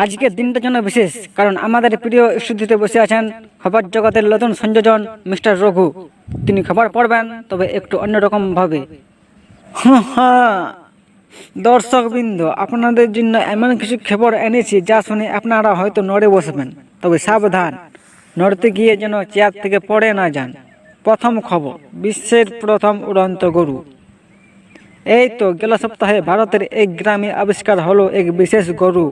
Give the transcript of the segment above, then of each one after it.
আজকের দিনটার জন্য বিশেষ, কারণ আমাদের প্রিয় স্টুডিওতে বসে আছেন খবর জগতের নতুন সংযোজন মিস্টার রঘু। তিনি খবর পড়বেন, তবে একটু অন্যরকম ভাবে। দর্শকবৃন্দ, আপনাদের জন্য এমন কিছু খবর এনেছি যা শুনে আপনারা হয়তো নড়ে বসবেন, তবে সাবধান, নড়তে গিয়ে যেন চেয়ার থেকে পড়ে না যান। প্রথম খবর, বিশ্বের প্রথম উড়ন্ত গরু। এই তো গেল সপ্তাহে ভারতের এক গ্রামে আবিষ্কার হলো এক বিশেষ গরু।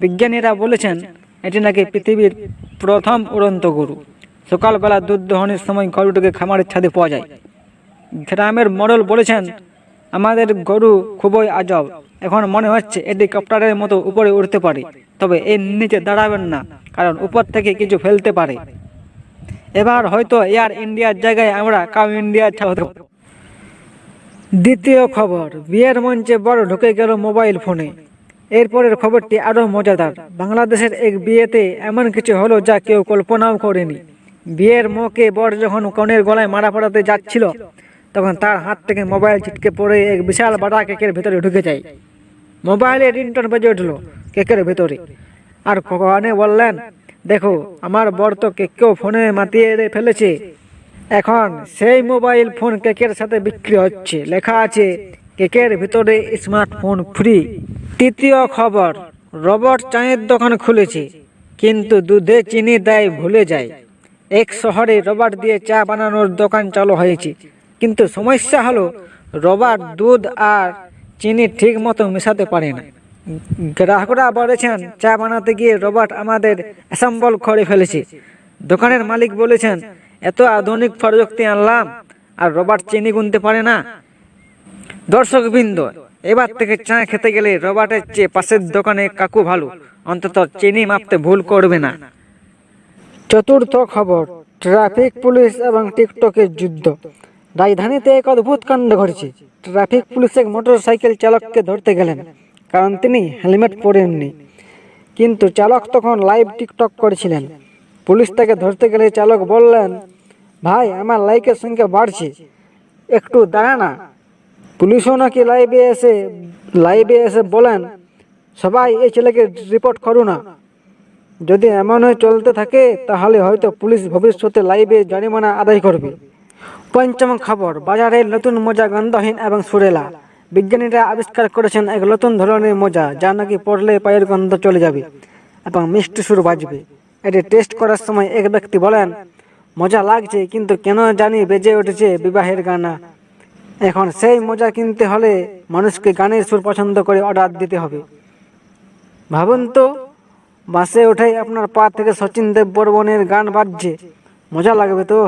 বিজ্ঞানীরা বলেছেন এটি নাকি পৃথিবীর প্রথম উড়ন্ত গরু। সকালবেলা দুধ দহনের সময় গরুটিকে খামারের ছাদে পাওয়া যায়। গ্রামের মোড়ল বলেছেন, আমাদের গরু খুবই আজব, এখন মনে হচ্ছে এটি কপ্টারের মতো উপরে উঠতে পারে, তবে এর নিচে দাঁড়াবেন না, কারণ উপর থেকে কিছু ফেলতে পারে। এবার হয়তো এয়ার ইন্ডিয়ার জায়গায় আমরা কাউ ইন্ডিয়ার ছাড়তে। দ্বিতীয় খবর, বিয়ের মঞ্চে বড় ঢুকে গেল মোবাইল ফোনে। এরপরের খবরটি আরও মজাদার। বাংলাদেশের এক বিয়েতে এমন কিছু হলো যা কেউ কল্পনাও করেনি। বিয়ের মৌকে বর যখন কনের গলায় মালা পরাতে যাচ্ছিল, তখন তার হাত থেকে মোবাইল ছিটকে পড়ে এক বিশাল বাড়া কেকের ভেতরে ঢুকে যায়। মোবাইলে রিংটোন বেজে উঠল কেকের ভেতরে, আর কনে বললেন, দেখো আমার বর তো কেককেও ফোনে মাতিয়ে ফেলেছে। এখন সেই মোবাইল ফোন কেকের সাথে বিক্রি হচ্ছে, লেখা আছে কেকের ভিতরে স্মার্টফোন ফ্রি। তৃতীয় খবর, রবট চায়ের দোকান খুলেছে, কিন্তু দুধে চিনি দেয় ভুলে যায়। এক শহরে রবট দিয়ে চা বানানোর দোকান চালু হয়েছে, কিন্তু সমস্যা হলো রবট দুধ আর চিনি ঠিক মতো মেশাতে পারে না। গ্রাহকরা বলেছেন চা বানাতে গিয়ে রবট আমাদের অ্যাসেম্বল করে ফেলেছে। দোকানের মালিক বলেছেন, এত আধুনিক প্রযুক্তি আনলাম আর রবট চিনি গুনতে পারে না। দর্শকবৃন্দ, এবার থেকে চা খেতে গেলে রবটের চেয়ে পাশের দোকানে কাকু ভালো, অন্তত চিনি মাপতে ভুল করবে না। চতুর্থ খবর, ট্রাফিক পুলিশ এবং টিকটকের যুদ্ধ। রাজধানীতে এক অদ্ভুত কাণ্ড ঘটেছে। ট্রাফিক পুলিশ এক মোটরসাইকেল চালককে ধরতে গেলেন, কারণ তিনি হেলমেট পরেননি, কিন্তু চালক তখন লাইভ টিকটক করেছিলেন। পুলিশ তাকে ধরতে গেলে চালক বললেন, ভাই আমার লাইকের সংখ্যা বাড়ছে, একটু দাঁড়া না। পুলিশও নাকি লাইভে এসে বলেন, সবাই এই ছেলেকে রিপোর্ট করো না। যদি এমন হয়ে চলতে থাকে তাহলে হয়তো পুলিশ ভবিষ্যতে লাইভে জরিমানা আদায় করবে। পঞ্চম খবর, বাজারের নতুন মোজা গন্ধহীন এবং সুরেলা। বিজ্ঞানীরা আবিষ্কার করেছেন এক নতুন ধরনের মোজা, যা নাকি পরলে পায়ের গন্ধ চলে যাবে এবং মিষ্টি সুর বাজবে। এটি টেস্ট করার সময় এক ব্যক্তি বলেন, মজা লাগছে, কিন্তু কেন জানি বেজে উঠেছে বিবাহের গানা। এখন সেই মোজা কিনতে হলে মানুষকে গানের সুর পছন্দ করে অর্ডার দিতে হবে। ভাবুন তো, বাসে ওঠে আপনার পা থেকে শচীন দেব বর্মনের গান বাজছে, মজা লাগবে তো।